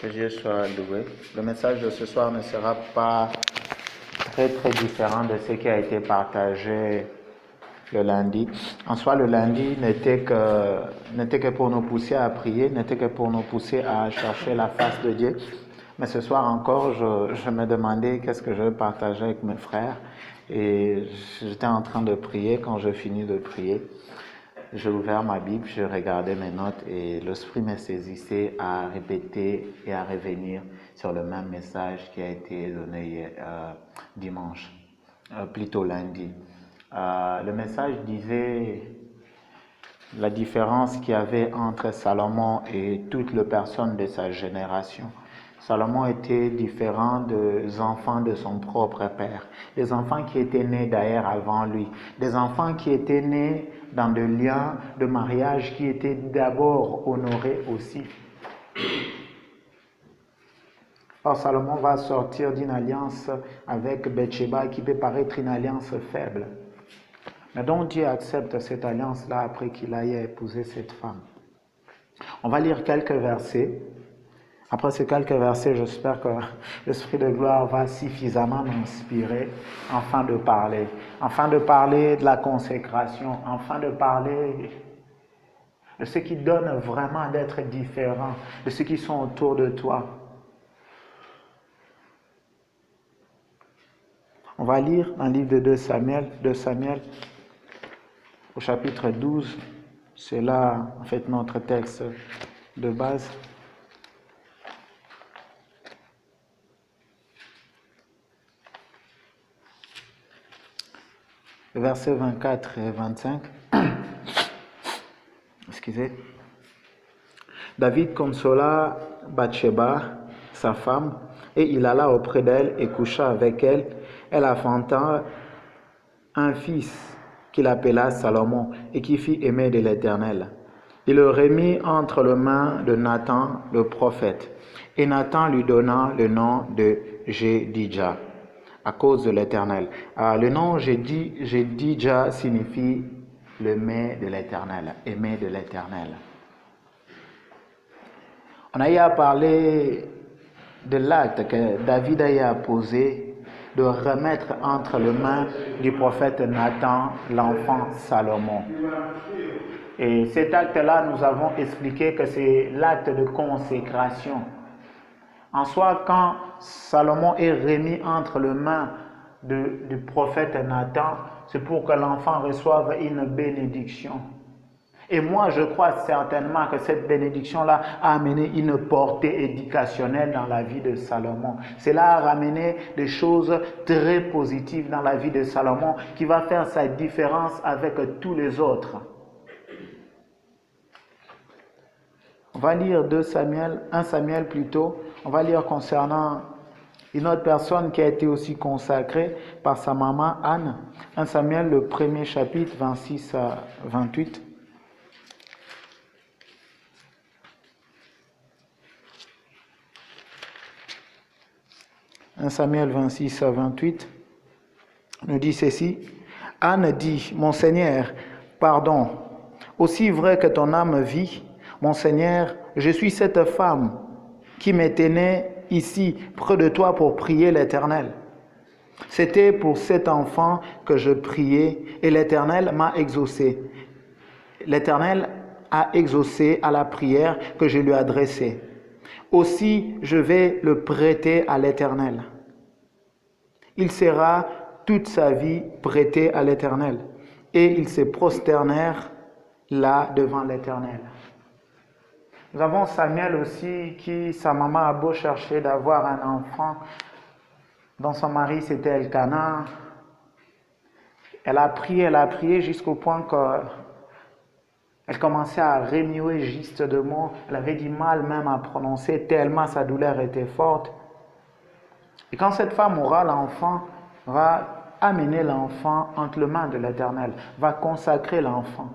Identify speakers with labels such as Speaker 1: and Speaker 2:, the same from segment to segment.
Speaker 1: Que Dieu soit loué. Le message de ce soir ne sera pas très différent de ce qui a été partagé le lundi. En soi, le lundi n'était que pour nous pousser à prier, n'était que pour nous pousser à chercher la face de Dieu. Mais ce soir encore, je me demandais qu'est-ce que je vais partager avec mes frères. Et j'étais en train de prier. Quand je finis de prier, j'ai ouvert ma Bible, je regardais mes notes et l'Esprit me saisissait à répéter et à revenir sur le même message qui a été donné dimanche, plutôt lundi. Le message disait la différence qu'il y avait entre Salomon et toutes les personnes de sa génération. Salomon était différent des enfants de son propre père, des enfants qui étaient nés d'ailleurs avant lui, des enfants qui étaient nés dans des liens de mariage qui étaient d'abord honorés aussi. Or, Salomon va sortir d'une alliance avec Bathsheba qui peut paraître une alliance faible. Mais donc Dieu accepte cette alliance-là après qu'il aille épouser cette femme. On va lire quelques versets. Après ces quelques versets, j'espère que l'Esprit de gloire va suffisamment m'inspirer afin de parler de la consécration, afin de parler de ce qui donne vraiment d'être différent, de ceux qui sont autour de toi. On va lire dans le livre de 2 Samuel, au chapitre 12. C'est là, en fait, notre texte de base. Versets 24 et 25. Excusez. David consola Bathsheba, sa femme, et il alla auprès d'elle et coucha avec elle. Elle enfanta un fils qu'il appela Salomon et qui fit aimer de l'Éternel. Il le remit entre les mains de Nathan le prophète. Et Nathan lui donna le nom de Jédidja, à cause de l'Éternel. Le nom Jédidja signifie l'aimé de l'Éternel, aimé de l'Éternel. On a eu à parler de l'acte que David a eu à poser de remettre entre les mains du prophète Nathan l'enfant Salomon. Et cet acte-là, nous avons expliqué que c'est l'acte de consécration. En soi, quand Salomon est remis entre les mains du prophète Nathan, c'est pour que l'enfant reçoive une bénédiction. Et moi, je crois certainement que cette bénédiction-là a amené une portée éducationnelle dans la vie de Salomon. Cela a ramené des choses très positives dans la vie de Salomon qui va faire sa différence avec tous les autres. On va lire 1 Samuel plutôt. On va lire concernant une autre personne qui a été aussi consacrée par sa maman Anne. 1 Samuel, le premier chapitre, 26 à 28. 1 Samuel 26 à 28 nous dit ceci. Anne dit, mon Seigneur, pardon, aussi vrai que ton âme vit, mon Seigneur, je suis cette femme qui me tenait ici près de toi pour prier l'Éternel. C'était pour cet enfant que je priais et l'Éternel m'a exaucé. L'Éternel a exaucé à la prière que je lui adressais. Aussi, je vais le prêter à l'Éternel. Il sera toute sa vie prêté à l'Éternel. Et ils se prosternèrent là devant l'Éternel. Nous avons Samuel aussi qui, sa maman a beau chercher d'avoir un enfant, dont son mari c'était Elkana. Elle a prié jusqu'au point qu'elle commençait à remuer juste de mots. Elle avait du mal même à prononcer tellement sa douleur était forte. Et quand cette femme aura l'enfant, va amener l'enfant entre les mains de l'Éternel, va consacrer l'enfant.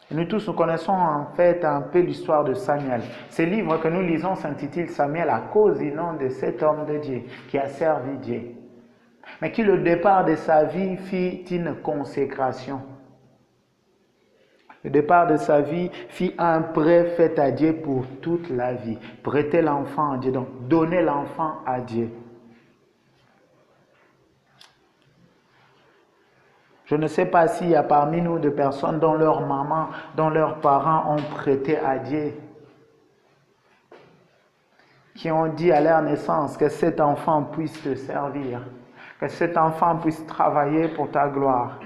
Speaker 1: Et nous tous, nous connaissons en fait un peu l'histoire de Samuel. Ce livre que nous lisons s'intitule Samuel à cause du nom de cet homme de Dieu qui a servi Dieu. Mais qui, le départ de sa vie, fit une consécration. Le départ de sa vie fit un prêt fait à Dieu pour toute la vie. Prêter l'enfant à Dieu, donc donner l'enfant à Dieu. Je ne sais pas s'il y a parmi nous des personnes dont leurs mamans, dont leurs parents ont prêté à Dieu, qui ont dit à leur naissance que cet enfant puisse te servir, que cet enfant puisse travailler pour ta gloire.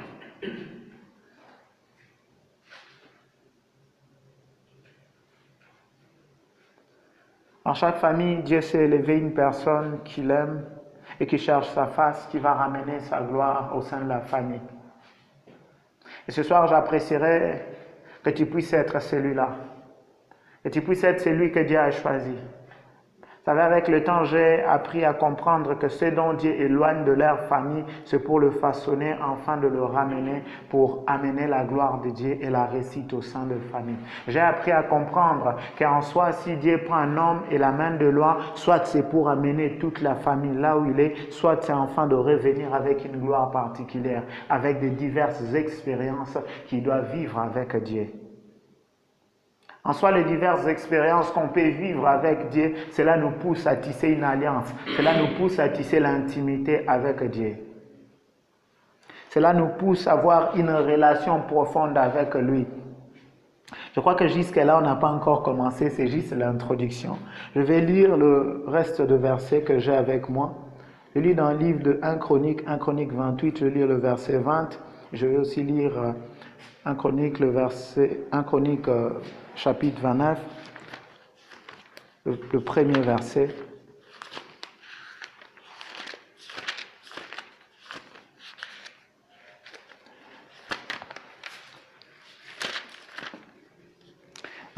Speaker 1: Dans chaque famille, Dieu s'est élevé une personne qu'il aime et qui cherche sa face, qui va ramener sa gloire au sein de la famille. Et ce soir, j'apprécierais que tu puisses être celui-là, que tu puisses être celui que Dieu a choisi. Vous savez, avec le temps, j'ai appris à comprendre que ceux dont Dieu éloigne de leur famille, c'est pour le façonner, afin de le ramener, pour amener la gloire de Dieu et la réussite au sein de la famille. J'ai appris à comprendre qu'en soi, si Dieu prend un homme et l'amène de loin, soit c'est pour amener toute la famille là où il est, soit c'est afin de revenir avec une gloire particulière, avec des diverses expériences qu'il doit vivre avec Dieu. En soi, les diverses expériences qu'on peut vivre avec Dieu, cela nous pousse à tisser une alliance. Cela nous pousse à tisser l'intimité avec Dieu. Cela nous pousse à avoir une relation profonde avec lui. Je crois que jusqu'à là, on n'a pas encore commencé, c'est juste l'introduction. Je vais lire le reste de versets que j'ai avec moi. Je lis dans le livre de 1 Chronique 28, je lis le verset 20. Je vais aussi lire 1 Chronique, chapitre 29, le premier verset.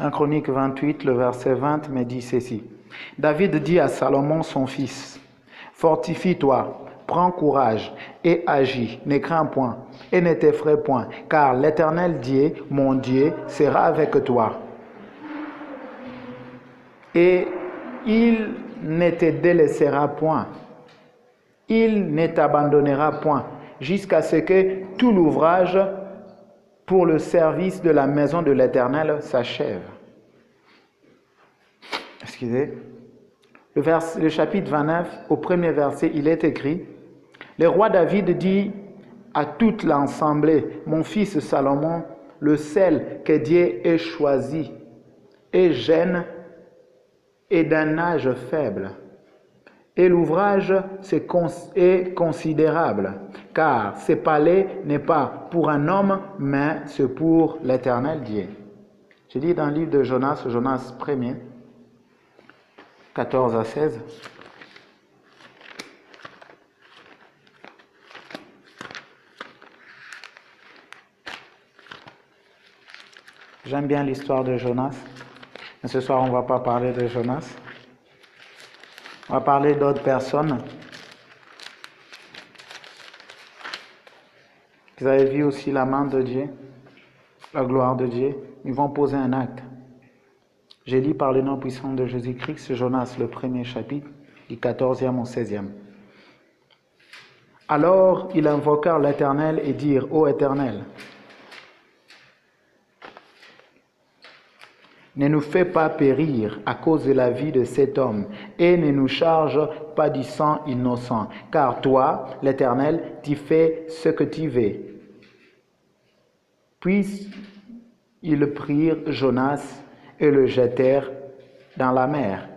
Speaker 1: Un Chronique 28, le verset 20 me dit ceci. David dit à Salomon son fils, « Fortifie-toi, prends courage et agis, ne crains point et ne t'effraie point, car l'Éternel Dieu, mon Dieu, sera avec toi. Et il ne te délaissera point, il ne t'abandonnera point, jusqu'à ce que tout l'ouvrage pour le service de la maison de l'Éternel s'achève. » Excusez. Le chapitre 29, au premier verset, il est écrit, « Le roi David dit à toute l'assemblée, mon fils Salomon, le seul que Dieu ait choisi, est jeune et d'un âge faible. Et l'ouvrage est considérable, car ce palais n'est pas pour un homme, mais c'est pour l'Éternel Dieu. » Je lis dans le livre de Jonas 1er, 14 à 16. J'aime bien l'histoire de Jonas, mais ce soir on ne va pas parler de Jonas. On va parler d'autres personnes. Vous avez vu aussi la main de Dieu, la gloire de Dieu. Ils vont poser un acte. J'ai lu par le nom puissant de Jésus-Christ, Jonas, le premier chapitre, du 14e au 16e. Alors ils invoquèrent l'Éternel et dirent, « Ô Éternel, ne nous fais pas périr à cause de la vie de cet homme, et ne nous charge pas du sang innocent, car toi, l'Éternel, tu fais ce que tu veux. » Puis ils prirent Jonas et le jetèrent dans la mer,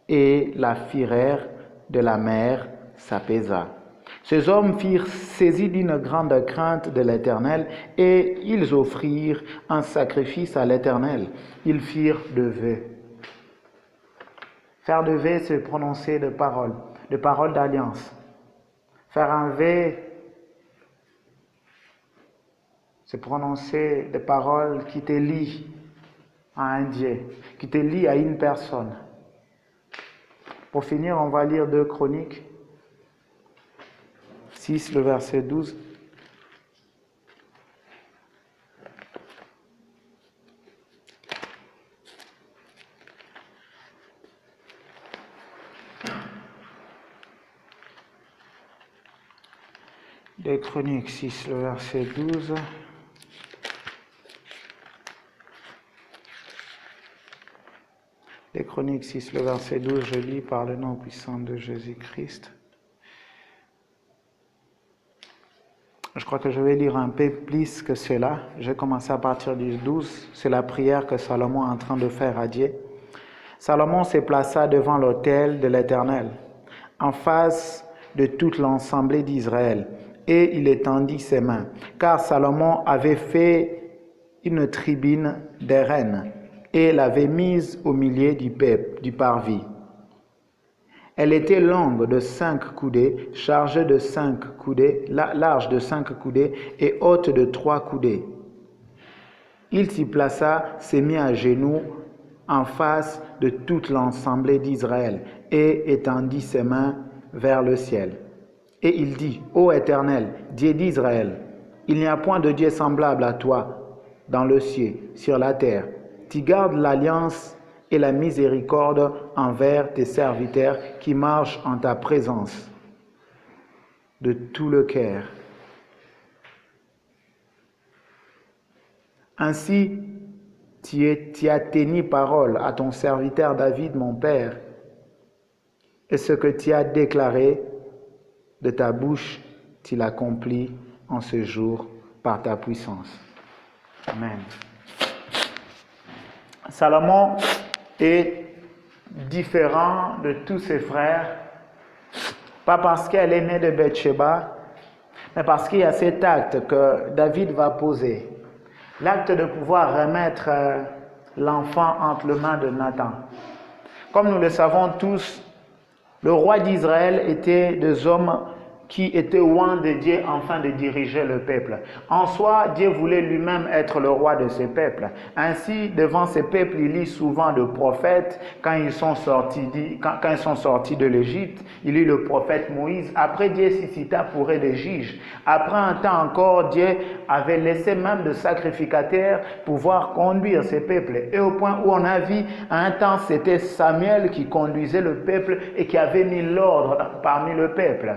Speaker 1: et la fureur de la mer s'apaisa. Ces hommes furent saisis d'une grande crainte de l'Éternel, et ils offrirent un sacrifice à l'Éternel. Ils firent de vœux. Faire de vœux, c'est prononcer de paroles d'alliance. Faire un vœu, c'est prononcer des paroles qui te lient à un Dieu, qui te lient à une personne. Pour finir, on va lire 2 Chroniques 6, le verset 12. Deux Chroniques 6, le verset 12. Et Chroniques 6, le verset 12, je lis par le nom puissant de Jésus-Christ. Je crois que je vais lire un peu plus que cela. Je vais commencer à partir du 12. C'est la prière que Salomon est en train de faire à Dieu. Salomon se plaça devant l'autel de l'Éternel, en face de toute l'assemblée d'Israël, et il étendit ses mains, car Salomon avait fait une tribune d'airain et l'avait mise au milieu du parvis. Elle était longue de 5 coudées, chargée de 5 coudées, large de 5 coudées et haute de 3 coudées. Il s'y plaça, s'est mis à genoux en face de toute l'assemblée d'Israël et étendit ses mains vers le ciel. Et il dit, ô Éternel, Dieu d'Israël, il n'y a point de Dieu semblable à toi dans le ciel, sur la terre. Tu gardes l'alliance et la miséricorde envers tes serviteurs qui marchent en ta présence de tout le cœur. Ainsi, tu as tenu parole à ton serviteur David, mon père, et ce que tu as déclaré de ta bouche, tu l'accomplis en ce jour par ta puissance. Amen. Salomon est différent de tous ses frères, pas parce qu'elle est née de Bathsheba, mais parce qu'il y a cet acte que David va poser, l'acte de pouvoir remettre l'enfant entre les mains de Nathan. Comme nous le savons tous, le roi d'Israël était des hommes qui étaient loin de Dieu afin de diriger le peuple. En soi, Dieu voulait lui-même être le roi de ce peuple. Ainsi, devant ce peuple, il lit souvent de prophètes. Quand ils sont sortis de l'Égypte, il lit le prophète Moïse. Après, Dieu suscita pour eux des juges. Après un temps encore, Dieu avait laissé même de sacrificateurs pouvoir conduire ce peuple. Et au point où on a vu, à un temps, c'était Samuel qui conduisait le peuple et qui avait mis l'ordre parmi le peuple,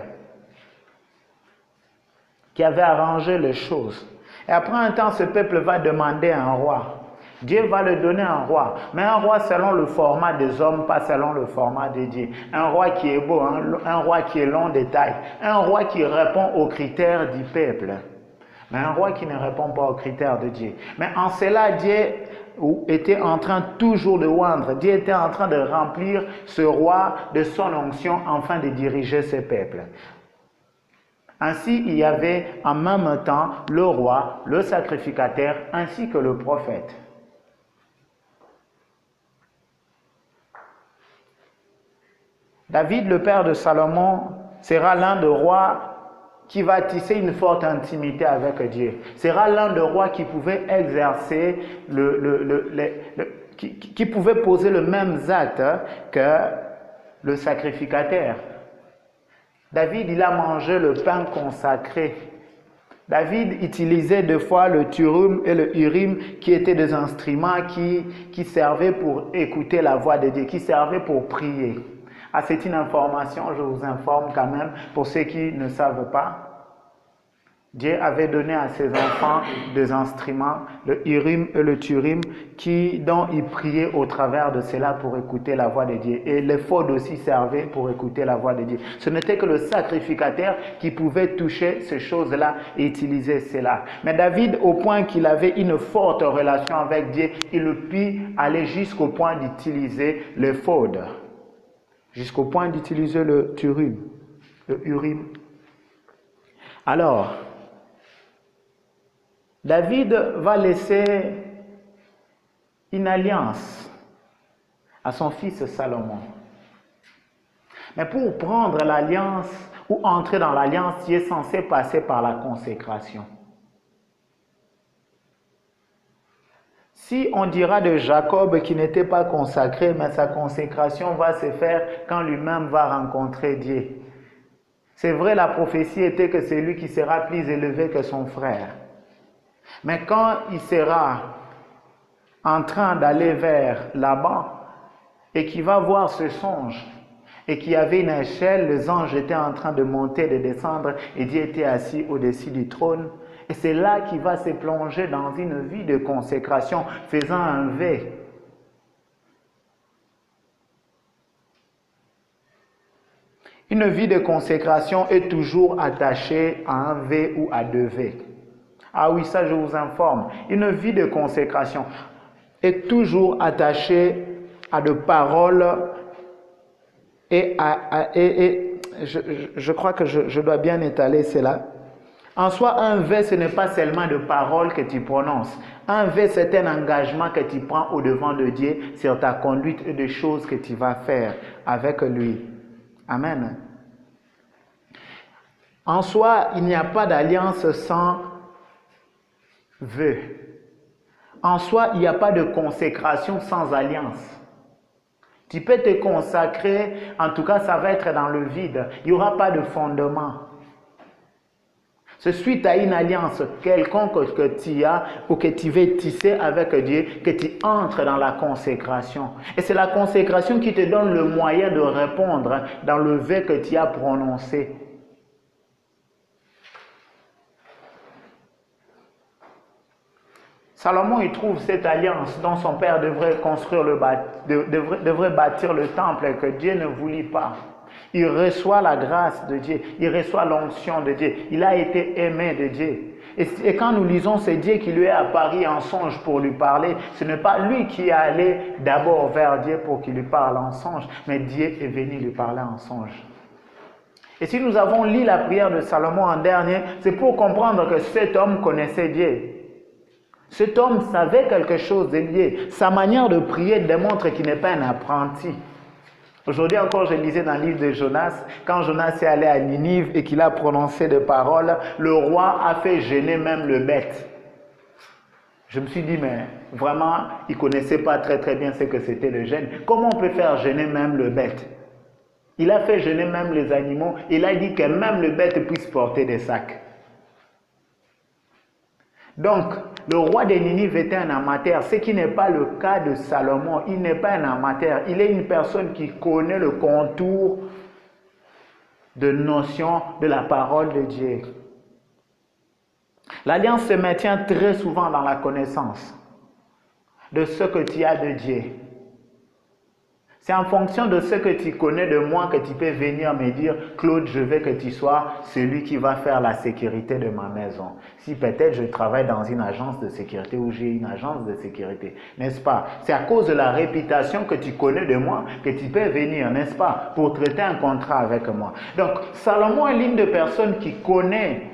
Speaker 1: qui avait arrangé les choses. Et après un temps, ce peuple va demander un roi. Dieu va lui donner un roi, mais un roi selon le format des hommes, pas selon le format de Dieu. Un roi qui est beau, un roi qui est long de taille, un roi qui répond aux critères du peuple, mais un roi qui ne répond pas aux critères de Dieu. Mais en cela, Dieu était en train toujours de oindre. Dieu était en train de remplir ce roi de son onction afin de diriger ce peuple. Ainsi, il y avait en même temps le roi, le sacrificateur, ainsi que le prophète. David, le père de Salomon, sera l'un des rois qui va tisser une forte intimité avec Dieu. Sera l'un des rois qui pouvait exercer, qui pouvait poser le même acte que le sacrificateur. David, il a mangé le pain consacré. David utilisait deux fois le Thurim et le Urim, qui étaient des instruments qui servaient pour écouter la voix de Dieu, qui servaient pour prier. Ah, c'est une information, je vous informe quand même, pour ceux qui ne savent pas. Dieu avait donné à ses enfants des instruments, le Urim et le Thurim, dont ils priaient au travers de cela pour écouter la voix de Dieu. Et l'éphod aussi servait pour écouter la voix de Dieu. Ce n'était que le sacrificateur qui pouvait toucher ces choses-là et utiliser cela. Mais David, au point qu'il avait une forte relation avec Dieu, il put aller jusqu'au point d'utiliser l'éphod, jusqu'au point d'utiliser le Thurim, le Urim. Alors, David va laisser une alliance à son fils Salomon. Mais pour prendre l'alliance ou entrer dans l'alliance, il est censé passer par la consécration. Si on dira de Jacob qui n'était pas consacré, mais sa consécration va se faire quand lui-même va rencontrer Dieu. C'est vrai, la prophétie était que c'est lui qui sera plus élevé que son frère. Mais quand il sera en train d'aller vers là-bas et qu'il va voir ce songe et qu'il y avait une échelle, les anges étaient en train de monter, de descendre et Dieu était assis au-dessus du trône. Et c'est là qu'il va se plonger dans une vie de consécration, faisant un vœu. Une vie de consécration est toujours attachée à un V ou à deux V. Ah oui, ça je vous informe. Une vie de consécration est toujours attachée à de paroles et je crois que je dois bien étaler cela. En soi, un V, ce n'est pas seulement de paroles que tu prononces. Un V, c'est un engagement que tu prends au devant de Dieu sur ta conduite et des choses que tu vas faire avec lui. Amen. En soi, il n'y a pas d'alliance sans vœu. En soi, il n'y a pas de consécration sans alliance. Tu peux te consacrer, en tout cas, ça va être dans le vide. Il n'y aura pas de fondement. C'est suite à une alliance quelconque que tu as ou que tu veux tisser avec Dieu que tu entres dans la consécration. Et c'est la consécration qui te donne le moyen de répondre dans le vœu que tu as prononcé. Salomon, il trouve cette alliance dont son père devrait devrait bâtir le temple et que Dieu ne voulut pas. Il reçoit la grâce de Dieu, il reçoit l'onction de Dieu, il a été aimé de Dieu. Et quand nous lisons, c'est Dieu qui lui est apparu en songe pour lui parler. Ce n'est pas lui qui est allé d'abord vers Dieu pour qu'il lui parle en songe, mais Dieu est venu lui parler en songe. Et si nous avons lu la prière de Salomon en dernier, c'est pour comprendre que cet homme connaissait Dieu. Cet homme savait quelque chose de Dieu. Sa manière de prier démontre qu'il n'est pas un apprenti. Aujourd'hui encore, je lisais dans le livre de Jonas, quand Jonas est allé à Ninive et qu'il a prononcé des paroles, le roi a fait gêner même le bête. Je me suis dit, mais vraiment, il ne connaissait pas très bien ce que c'était le gêne. Comment on peut faire gêner même le bête? Il a fait gêner même les animaux. Il a dit que même le bête puisse porter des sacs. Donc, le roi de Ninive était un amateur, ce qui n'est pas le cas de Salomon. Il n'est pas un amateur, il est une personne qui connaît le contour de notion de la parole de Dieu. L'alliance se maintient très souvent dans la connaissance de ce que tu as de Dieu. C'est en fonction de ce que tu connais de moi que tu peux venir me dire, Claude, je veux que tu sois celui qui va faire la sécurité de ma maison. Si peut-être je travaille dans une agence de sécurité ou j'ai une agence de sécurité, n'est-ce pas? C'est à cause de la réputation que tu connais de moi que tu peux venir, n'est-ce pas, pour traiter un contrat avec moi. Donc, Salomon est l'une de personnes qui connaît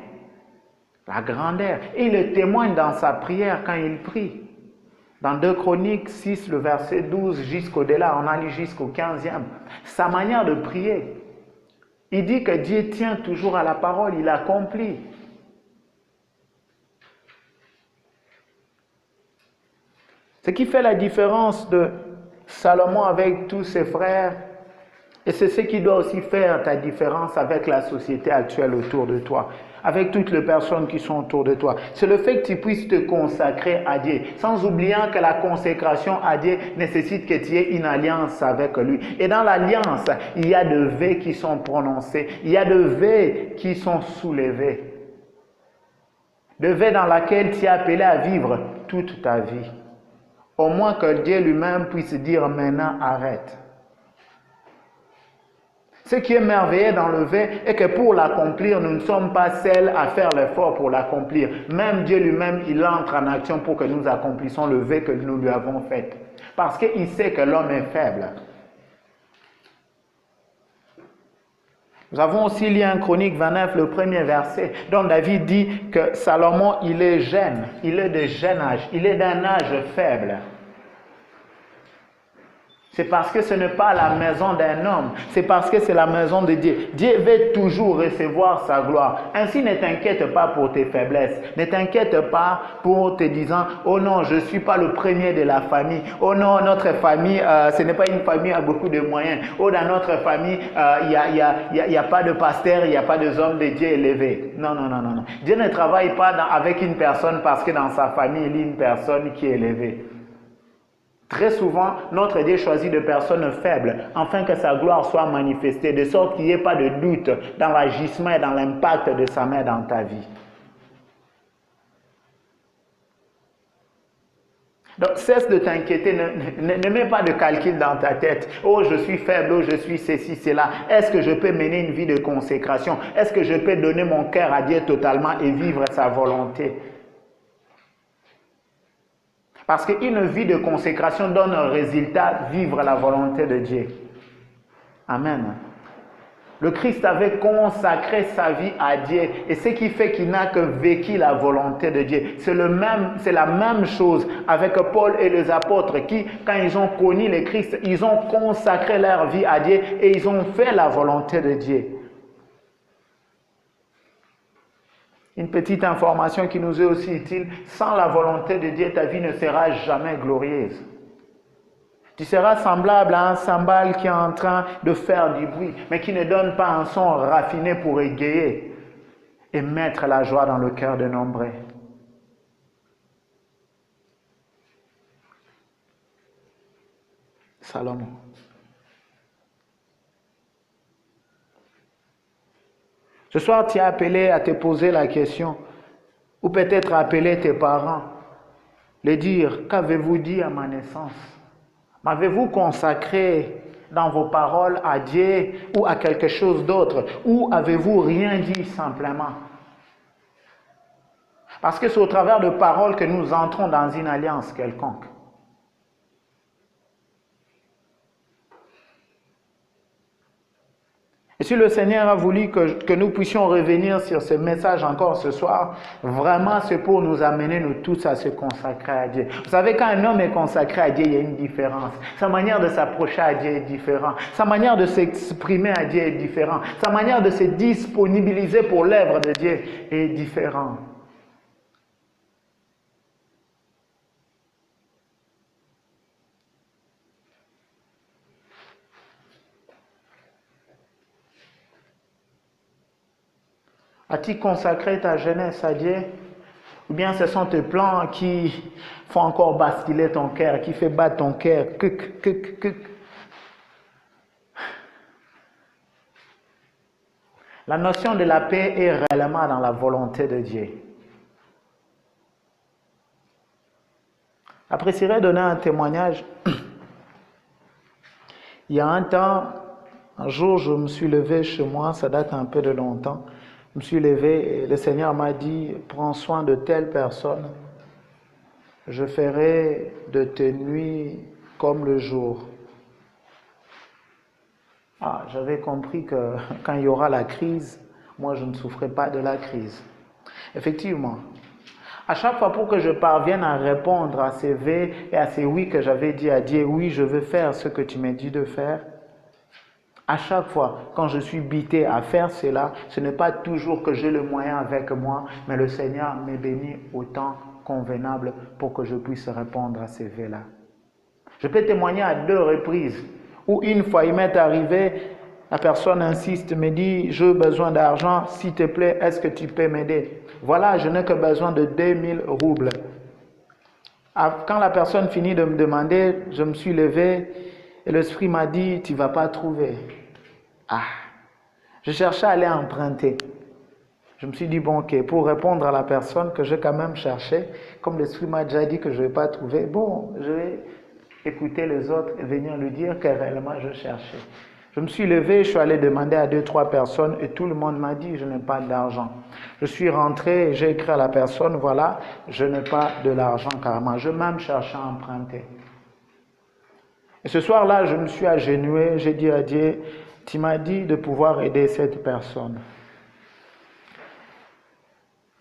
Speaker 1: la grandeur et il le témoigne dans sa prière quand il prie. Dans 2 Chroniques 6, le verset 12 jusqu'au-delà, on a lu jusqu'au 15e. Sa manière de prier, il dit que Dieu tient toujours à la parole, il accomplit. Ce qui fait la différence de Salomon avec tous ses frères, et c'est ce qui doit aussi faire ta différence avec la société actuelle autour de toi, avec toutes les personnes qui sont autour de toi. C'est le fait que tu puisses te consacrer à Dieu, sans oublier que la consécration à Dieu nécessite que tu aies une alliance avec lui. Et dans l'alliance, il y a de vœux qui sont prononcés, il y a de vœux qui sont soulevés. De vœux dans laquelle tu es appelé à vivre toute ta vie. Au moins que Dieu lui-même puisse dire maintenant arrête. Ce qui est merveilleux dans le vœu est que pour l'accomplir, nous ne sommes pas seuls à faire l'effort pour l'accomplir. Même Dieu lui-même, il entre en action pour que nous accomplissions le vœu que nous lui avons fait. Parce qu'il sait que l'homme est faible. Nous avons aussi lu en Chronique 29, le premier verset, dont David dit que Salomon, il est jeune, il est de jeune âge, il est d'un âge faible. C'est parce que ce n'est pas la maison d'un homme, c'est parce que c'est la maison de Dieu. Dieu veut toujours recevoir sa gloire. Ainsi, ne t'inquiète pas pour tes faiblesses. Ne t'inquiète pas pour te disant, oh non, je ne suis pas le premier de la famille. Oh non, notre famille, ce n'est pas une famille à beaucoup de moyens. Oh, dans notre famille, il n'y a pas de pasteur, il n'y a pas d'homme de Dieu élevé. Non. Dieu ne travaille pas avec une personne parce que dans sa famille, il y a une personne qui est élevée. Très souvent, notre Dieu choisit de personnes faibles afin que sa gloire soit manifestée, de sorte qu'il n'y ait pas de doute dans l'agissement et dans l'impact de sa main dans ta vie. Donc, cesse de t'inquiéter, ne mets pas de calcul dans ta tête. Oh, je suis faible, oh, je suis ceci, cela. Est-ce que je peux mener une vie de consécration? Est-ce que je peux donner mon cœur à Dieu totalement et vivre sa volonté? Parce qu'une vie de consécration donne un résultat, vivre la volonté de Dieu. Amen. Le Christ avait consacré sa vie à Dieu et ce qui fait qu'il n'a que vécu la volonté de Dieu. C'est la même chose avec Paul et les apôtres qui, quand ils ont connu le Christ, ils ont consacré leur vie à Dieu et ils ont fait la volonté de Dieu. Une petite information qui nous est aussi utile, sans la volonté de Dieu, ta vie ne sera jamais glorieuse. Tu seras semblable à un cymbale qui est en train de faire du bruit, mais qui ne donne pas un son raffiné pour égayer et mettre la joie dans le cœur de nombreux. Salomon. Ce soir, tu es appelé à te poser la question, ou peut-être appeler tes parents, les dire, qu'avez-vous dit à ma naissance? M'avez-vous consacré dans vos paroles à Dieu ou à quelque chose d'autre? Ou avez-vous rien dit simplement? Parce que c'est au travers de paroles que nous entrons dans une alliance quelconque. Et si le Seigneur a voulu que nous puissions revenir sur ce message encore ce soir, vraiment c'est pour nous amener nous tous à se consacrer à Dieu. Vous savez, quand un homme est consacré à Dieu, il y a une différence. Sa manière de s'approcher à Dieu est différente. Sa manière de s'exprimer à Dieu est différente. Sa manière de se disponibiliser pour l'œuvre de Dieu est différente. As-tu consacré ta jeunesse à Dieu? Ou bien ce sont tes plans qui font encore basculer ton cœur, qui fait battre ton cœur? La notion de la paix est réellement dans la volonté de Dieu. J'apprécierais donner un témoignage. Il y a un temps, un jour, je me suis levé chez moi, ça date un peu de longtemps. Je me suis levé et le Seigneur m'a dit, prends soin de telle personne, je ferai de tes nuits comme le jour. J'avais compris que quand il y aura la crise, moi je ne souffrais pas de la crise. Effectivement, à chaque fois pour que je parvienne à répondre à ces V et à ces oui que j'avais dit à Dieu, oui je veux faire ce que tu m'as dit de faire, à chaque fois, quand je suis buté à faire cela, ce n'est pas toujours que j'ai le moyen avec moi, mais le Seigneur m'est béni au temps convenable pour que je puisse répondre à ces vœux-là. Je peux témoigner à 2 reprises, où une fois il m'est arrivé, la personne insiste, me dit, j'ai besoin d'argent, s'il te plaît, est-ce que tu peux m'aider? Voilà, je n'ai que besoin de 2000 roubles. Quand la personne finit de me demander, je me suis levé et l'esprit m'a dit, tu ne vas pas trouver. Je cherchais à aller emprunter. Je me suis dit, bon, ok, pour répondre à la personne que j'ai quand même cherché, comme l'esprit m'a déjà dit que je ne vais pas trouver, bon, je vais écouter les autres et venir lui dire que réellement je cherchais. Je me suis levé, je suis allé demander à 2-3 personnes et tout le monde m'a dit, je n'ai pas d'argent. Je suis rentré et j'ai écrit à la personne, voilà, je n'ai pas de l'argent carrément. Je même cherchais à emprunter. Et ce soir-là, je me suis agenouillé, j'ai dit à Dieu, tu m'as dit de pouvoir aider cette personne.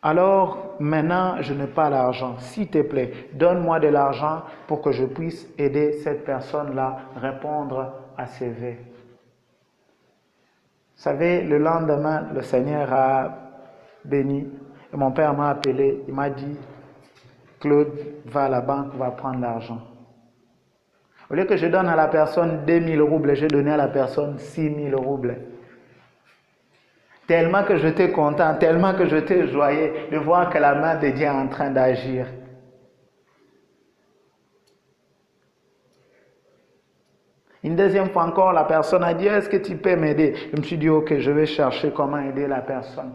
Speaker 1: Alors, maintenant, je n'ai pas l'argent. S'il te plaît, donne-moi de l'argent pour que je puisse aider cette personne-là, répondre à ses vœux. Vous savez, le lendemain, le Seigneur a béni et mon père m'a appelé. Il m'a dit, Claude, va à la banque, va prendre l'argent. Au lieu que je donne à la personne 2000 roubles, j'ai donné à la personne 6000 roubles. Tellement que j'étais content, tellement que j'étais joyeux de voir que la main de Dieu est en train d'agir. Une deuxième fois encore, la personne a dit, est-ce que tu peux m'aider? Je me suis dit, ok, je vais chercher comment aider la personne.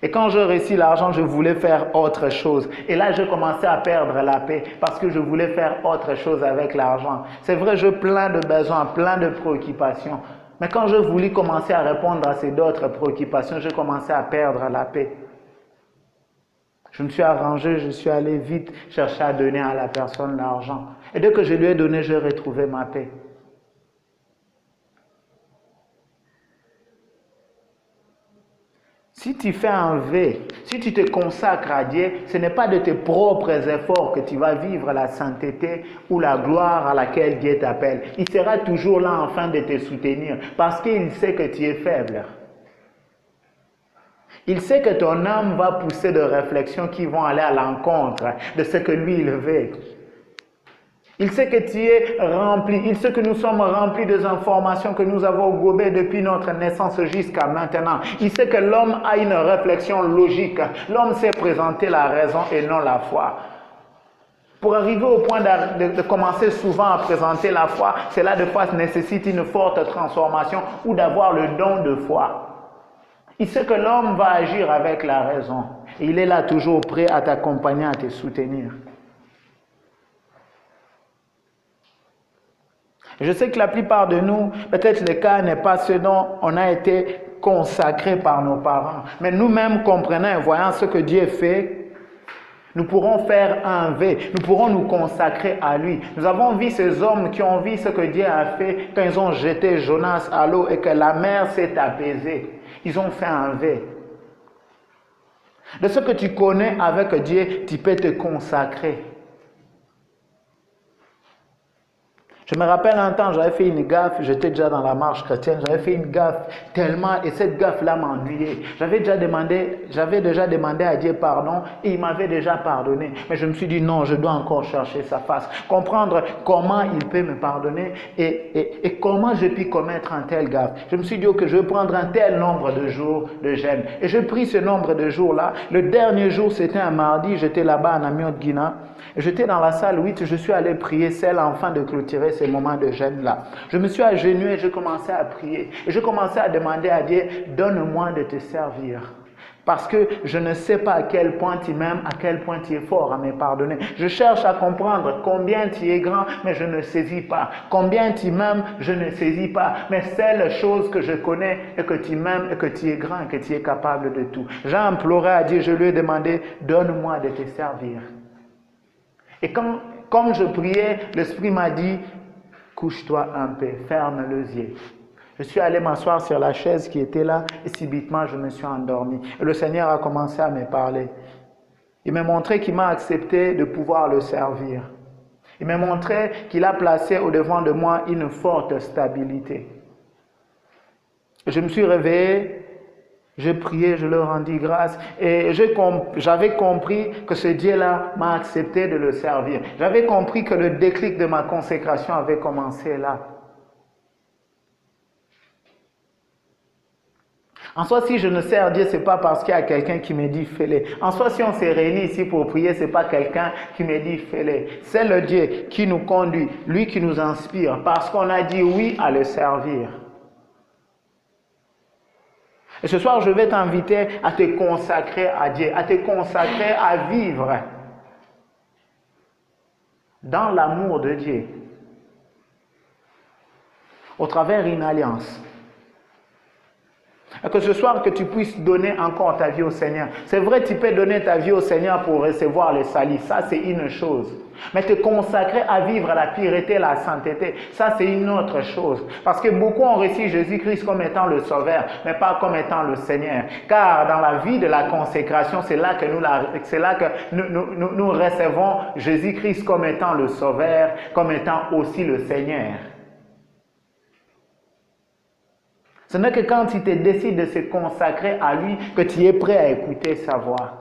Speaker 1: Et quand je réussis l'argent, je voulais faire autre chose. Et là, je commençais à perdre la paix parce que je voulais faire autre chose avec l'argent. C'est vrai, j'ai plein de besoins, plein de préoccupations. Mais quand je voulais commencer à répondre à ces d'autres préoccupations, je commençais à perdre la paix. Je me suis arrangé, je suis allé vite chercher à donner à la personne l'argent. Et dès que je lui ai donné, j'ai retrouvé ma paix. Si tu fais un vœu, si tu te consacres à Dieu, ce n'est pas de tes propres efforts que tu vas vivre la sainteté ou la gloire à laquelle Dieu t'appelle. Il sera toujours là afin de te soutenir parce qu'il sait que tu es faible. Il sait que ton âme va pousser de réflexions qui vont aller à l'encontre de ce que lui il veut. Il sait que tu es rempli, il sait que nous sommes remplis des informations que nous avons gobées depuis notre naissance jusqu'à maintenant. Il sait que l'homme a une réflexion logique. L'homme sait présenter la raison et non la foi. Pour arriver au point de commencer souvent à présenter la foi, cela de fois nécessite une forte transformation ou d'avoir le don de foi. Il sait que l'homme va agir avec la raison. Et il est là toujours prêt à t'accompagner, à te soutenir. Je sais que la plupart de nous, peut-être le cas n'est pas ce dont on a été consacré par nos parents. Mais nous-mêmes, comprenant et voyant ce que Dieu fait, nous pourrons faire un vœu, nous pourrons nous consacrer à lui. Nous avons vu ces hommes qui ont vu ce que Dieu a fait quand ils ont jeté Jonas à l'eau et que la mer s'est apaisée. Ils ont fait un vœu. De ce que tu connais avec Dieu, tu peux te consacrer. Je me rappelle un temps, j'avais fait une gaffe, j'étais déjà dans la marche chrétienne, j'avais fait une gaffe tellement, et cette gaffe-là m'ennuyait. J'avais déjà demandé à Dieu pardon, et il m'avait déjà pardonné. Mais je me suis dit non, je dois encore chercher sa face, comprendre comment il peut me pardonner et comment je puis commettre un tel gaffe. Je me suis dit que je vais prendre un tel nombre de jours de jeûne. Et j'ai pris ce nombre de jours-là. Le dernier jour, c'était un mardi, j'étais là-bas en Amiot-Guina. J'étais dans la salle 8, je suis allé prier seul afin de clôturer ces moments de jeûne-là. Je me suis agenouillé et je commençais à prier. Et je commençais à demander à Dieu, donne-moi de te servir. Parce que je ne sais pas à quel point tu m'aimes, à quel point tu es fort à me pardonner. Je cherche à comprendre combien tu es grand, mais je ne saisis pas. Combien tu m'aimes, je ne saisis pas. Mais c'est la chose que je connais et que tu m'aimes et que tu es grand et que tu es capable de tout. J'ai imploré à Dieu, je lui ai demandé, donne-moi de te servir. Et comme je priais, l'Esprit m'a dit, couche-toi un peu, ferme les yeux. Je suis allé m'asseoir sur la chaise qui était là et subitement je me suis endormi. Et le Seigneur a commencé à me parler. Il m'a montré qu'il m'a accepté de pouvoir le servir. Il m'a montré qu'il a placé au-devant de moi une forte stabilité. Je me suis réveillé. J'ai prié, je leur rendis grâce et j'avais compris que ce Dieu-là m'a accepté de le servir. J'avais compris que le déclic de ma consécration avait commencé là. En soi, si je ne sers Dieu, ce n'est pas parce qu'il y a quelqu'un qui me dit fais-le. En soi, si on s'est réunis ici pour prier, ce n'est pas quelqu'un qui me dit fais-le. C'est le Dieu qui nous conduit, lui qui nous inspire, parce qu'on a dit oui à le servir. Et ce soir, je vais t'inviter à te consacrer à Dieu, à te consacrer à vivre dans l'amour de Dieu, au travers d'une alliance. Et que ce soir, que tu puisses donner encore ta vie au Seigneur. C'est vrai, tu peux donner ta vie au Seigneur pour recevoir le salut. Ça, c'est une chose. Mais te consacrer à vivre la pureté, la sainteté, ça, c'est une autre chose. Parce que beaucoup ont reçu Jésus-Christ comme étant le Sauveur, mais pas comme étant le Seigneur. Car dans la vie de la consécration, c'est là que nous recevons Jésus-Christ comme étant le Sauveur, comme étant aussi le Seigneur. Ce n'est que quand tu te décides de se consacrer à lui que tu es prêt à écouter sa voix.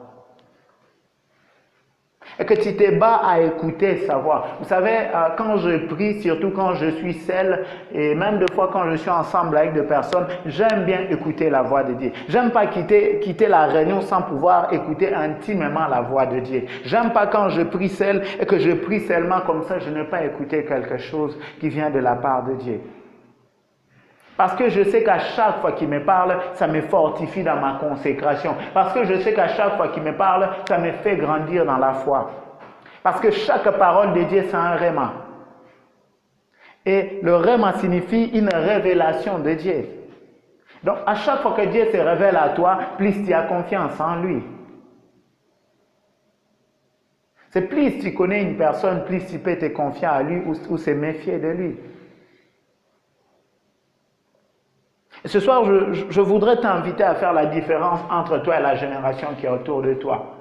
Speaker 1: Et que tu te bats à écouter sa voix. Vous savez, quand je prie, surtout quand je suis seul, et même des fois quand je suis ensemble avec des personnes, j'aime bien écouter la voix de Dieu. J'aime pas quitter la réunion sans pouvoir écouter intimement la voix de Dieu. J'aime pas quand je prie seul et que je prie seulement comme ça, je n'ai pas écouté quelque chose qui vient de la part de Dieu. Parce que je sais qu'à chaque fois qu'il me parle, ça me fortifie dans ma consécration. Parce que je sais qu'à chaque fois qu'il me parle, ça me fait grandir dans la foi. Parce que chaque parole de Dieu, c'est un réma. Et le réma signifie une révélation de Dieu. Donc, à chaque fois que Dieu se révèle à toi, plus tu as confiance en lui. C'est plus tu connais une personne, plus tu peux te confier à lui ou se méfier de lui. Et ce soir, je voudrais t'inviter à faire la différence entre toi et la génération qui est autour de toi.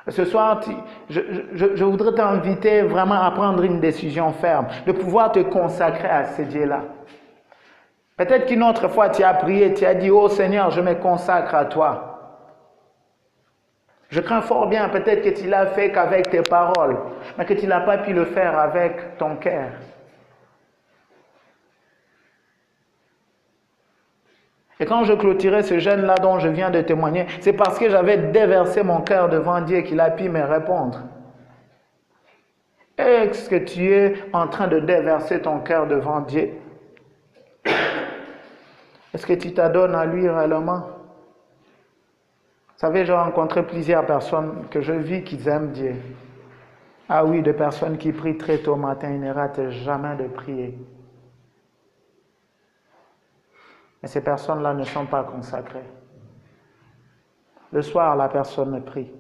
Speaker 1: Ce soir, je voudrais t'inviter vraiment à prendre une décision ferme, de pouvoir te consacrer à ce Dieu-là. Peut-être qu'une autre fois, tu as prié, tu as dit, « Oh Seigneur, je me consacre à toi. » Je crains fort bien, peut-être que tu l'as fait qu'avec tes paroles, mais que tu n'as pas pu le faire avec ton cœur. Et quand je clôturais ce jeûne-là dont je viens de témoigner, c'est parce que j'avais déversé mon cœur devant Dieu qu'il a pu me répondre. Est-ce que tu es en train de déverser ton cœur devant Dieu? Est-ce que tu t'adonnes à lui réellement? Vous savez, j'ai rencontré plusieurs personnes que je vis qui aiment Dieu. Ah oui, des personnes qui prient très tôt au matin, ils ne ratent jamais de prier. Mais ces personnes-là ne sont pas consacrées. Le soir, la personne prie.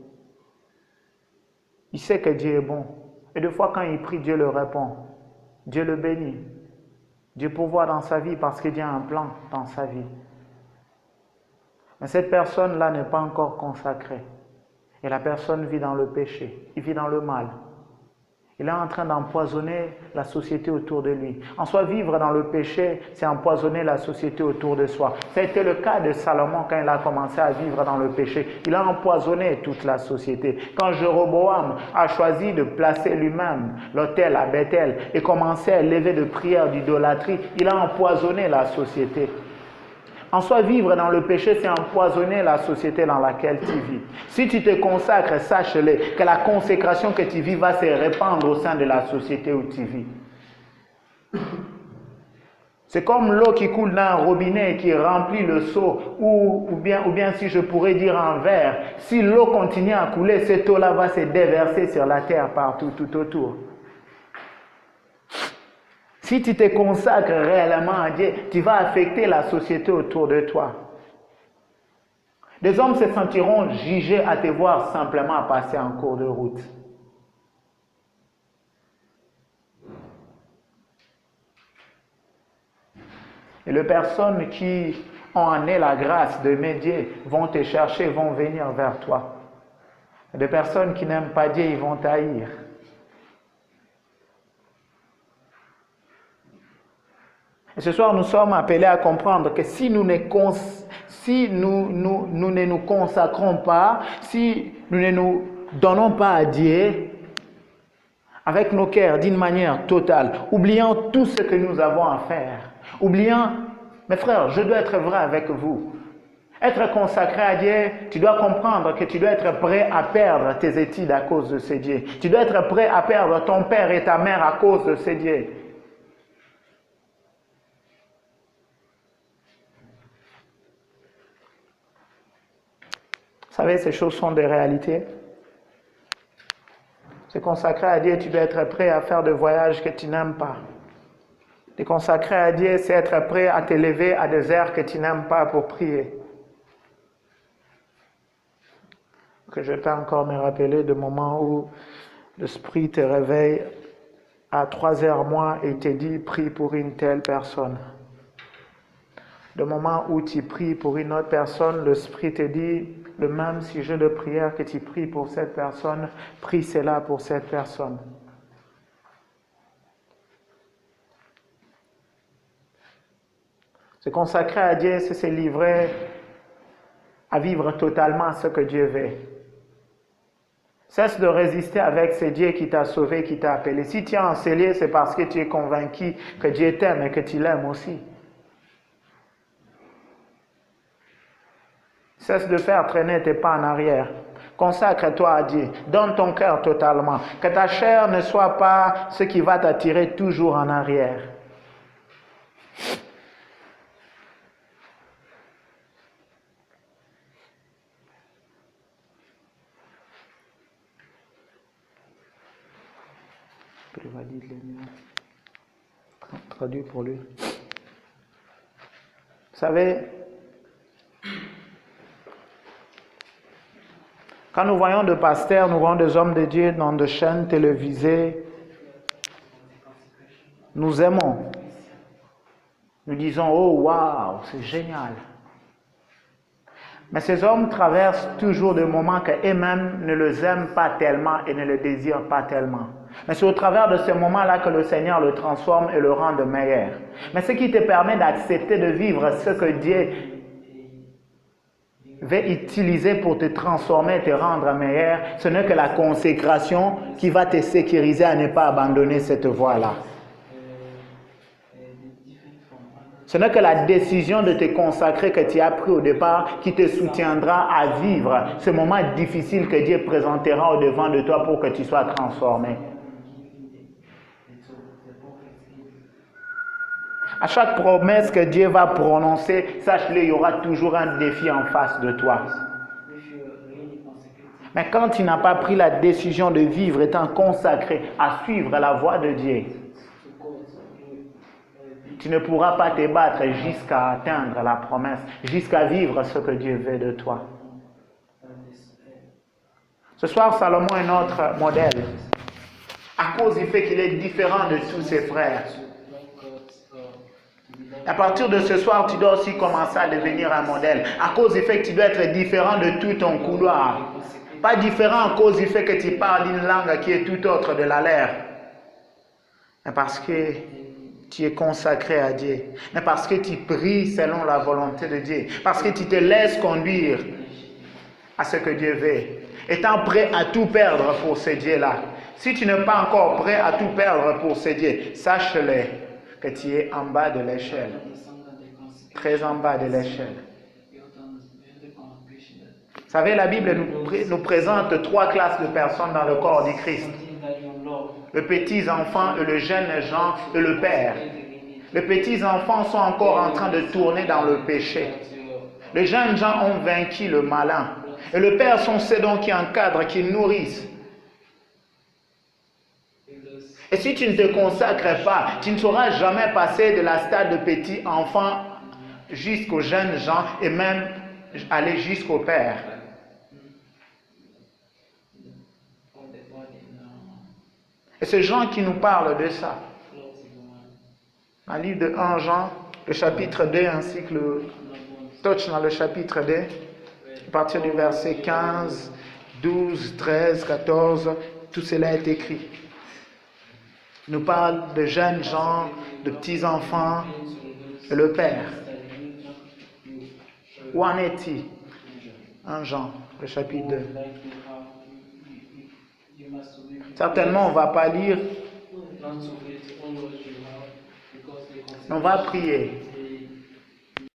Speaker 1: Il sait que Dieu est bon. Et des fois, quand il prie, Dieu le répond. Dieu le bénit. Dieu pourvoit dans sa vie parce qu'il y a un plan dans sa vie. Mais cette personne-là n'est pas encore consacrée. Et la personne vit dans le péché. Il vit dans le mal. Il est en train d'empoisonner la société autour de lui. En soi, vivre dans le péché, c'est empoisonner la société autour de soi. Ça a été le cas de Salomon quand il a commencé à vivre dans le péché. Il a empoisonné toute la société. Quand Jéroboam a choisi de placer lui-même l'autel à Bethel et commençait à élever de prières d'idolâtrie, il a empoisonné la société. En soi, vivre dans le péché, c'est empoisonner la société dans laquelle tu vis. Si tu te consacres, sache-le, que la consécration que tu vis va se répandre au sein de la société où tu vis. C'est comme l'eau qui coule dans un robinet et qui remplit le seau, ou bien si je pourrais dire un verre, si l'eau continue à couler, cette eau-là va se déverser sur la terre partout, tout autour. Si tu te consacres réellement à Dieu, tu vas affecter la société autour de toi. Des hommes se sentiront jugés à te voir simplement passer en cours de route. Et les personnes qui ont en eux la grâce de Dieu vont te chercher, vont venir vers toi. Et des personnes qui n'aiment pas Dieu, ils vont t'haïr. Et ce soir, nous sommes appelés à comprendre que si nous ne nous consacrons pas, si nous ne nous donnons pas à Dieu, avec nos cœurs d'une manière totale, oubliant tout ce que nous avons à faire, oubliant, mes frères, je dois être vrai avec vous. Être consacré à Dieu, tu dois comprendre que tu dois être prêt à perdre tes études à cause de ce Dieu. Tu dois être prêt à perdre ton père et ta mère à cause de ce Dieu. Vous savez, ces choses sont des réalités. Se consacrer à Dieu, tu dois être prêt à faire des voyages que tu n'aimes pas. Te consacrer à Dieu, c'est être prêt à te lever à des heures que tu n'aimes pas pour prier. Que je peux encore me rappeler de moments où l'Esprit te réveille à 3 heures moins et te dit « prie pour une telle personne ». Le moment où tu pries pour une autre personne, l'Esprit te dit le même sujet de prière que tu pries pour cette personne, prie cela pour cette personne. Se consacrer à Dieu, c'est se livrer à vivre totalement ce que Dieu veut. Cesse de résister avec ce Dieu qui t'a sauvé, qui t'a appelé. Si tu es encelé, c'est parce que tu es convaincu que Dieu t'aime et que tu l'aimes aussi. Cesse de faire traîner tes pas en arrière. Consacre-toi à Dieu. Donne ton cœur totalement. Que ta chair ne soit pas ce qui va t'attirer toujours en arrière. Traduit pour lui. Vous savez, quand nous voyons des pasteurs, nous voyons des hommes de Dieu dans des chaînes télévisées, nous aimons. Nous disons, oh waouh, c'est génial. Mais ces hommes traversent toujours des moments qu'eux-mêmes ne les aiment pas tellement et ne les désirent pas tellement. Mais c'est au travers de ces moments-là que le Seigneur le transforme et le rend de meilleur. Mais ce qui te permet d'accepter de vivre ce que Dieu veut utiliser pour te transformer et te rendre meilleur, ce n'est que la consécration qui va te sécuriser à ne pas abandonner cette voie-là. Ce n'est que la décision de te consacrer que tu as pris au départ qui te soutiendra à vivre ce moment difficile que Dieu présentera au devant de toi pour que tu sois transformé. À chaque promesse que Dieu va prononcer, sache-le, il y aura toujours un défi en face de toi. Mais quand tu n'as pas pris la décision de vivre étant consacré à suivre la voie de Dieu, tu ne pourras pas te battre jusqu'à atteindre la promesse, jusqu'à vivre ce que Dieu veut de toi. Ce soir, Salomon est notre modèle, à cause du fait qu'il est différent de tous ses frères. À partir de ce soir, tu dois aussi commencer à devenir un modèle, à cause du fait que tu dois être différent de tout ton couloir. Pas différent à cause du fait que tu parles une langue qui est tout autre de la leur, mais parce que tu es consacré à Dieu, mais parce que tu pries selon la volonté de Dieu, parce que tu te laisses conduire à ce que Dieu veut, étant prêt à tout perdre pour ce Dieu-là. Si tu n'es pas encore prêt à tout perdre pour ce Dieu, sache-le que tu es en bas de l'échelle, très en bas de l'échelle. Vous savez, la Bible nous présente 3 classes de personnes dans le corps du Christ. Les petits enfants et le jeune Jean et le Père. Les petits enfants sont encore en train de tourner dans le péché. Les jeunes gens ont vaincu le malin. Et le Père sont ceux donc qui encadrent, qui nourrissent. Et si tu ne te consacres pas, tu ne sauras jamais passer de la stade de petit enfant jusqu'aux jeunes gens et même aller jusqu'au Père. Et c'est Jean qui nous parle de ça. Dans le livre de 1 Jean, le chapitre 2, ainsi que le touch dans le chapitre 2, à partir du verset 15, 12, 13, 14, tout cela est écrit. Il nous parle de jeunes gens, de petits-enfants et le Père. Où en est-il? 1 Jean, le chapitre 2. Certainement, on ne va pas lire, on va prier.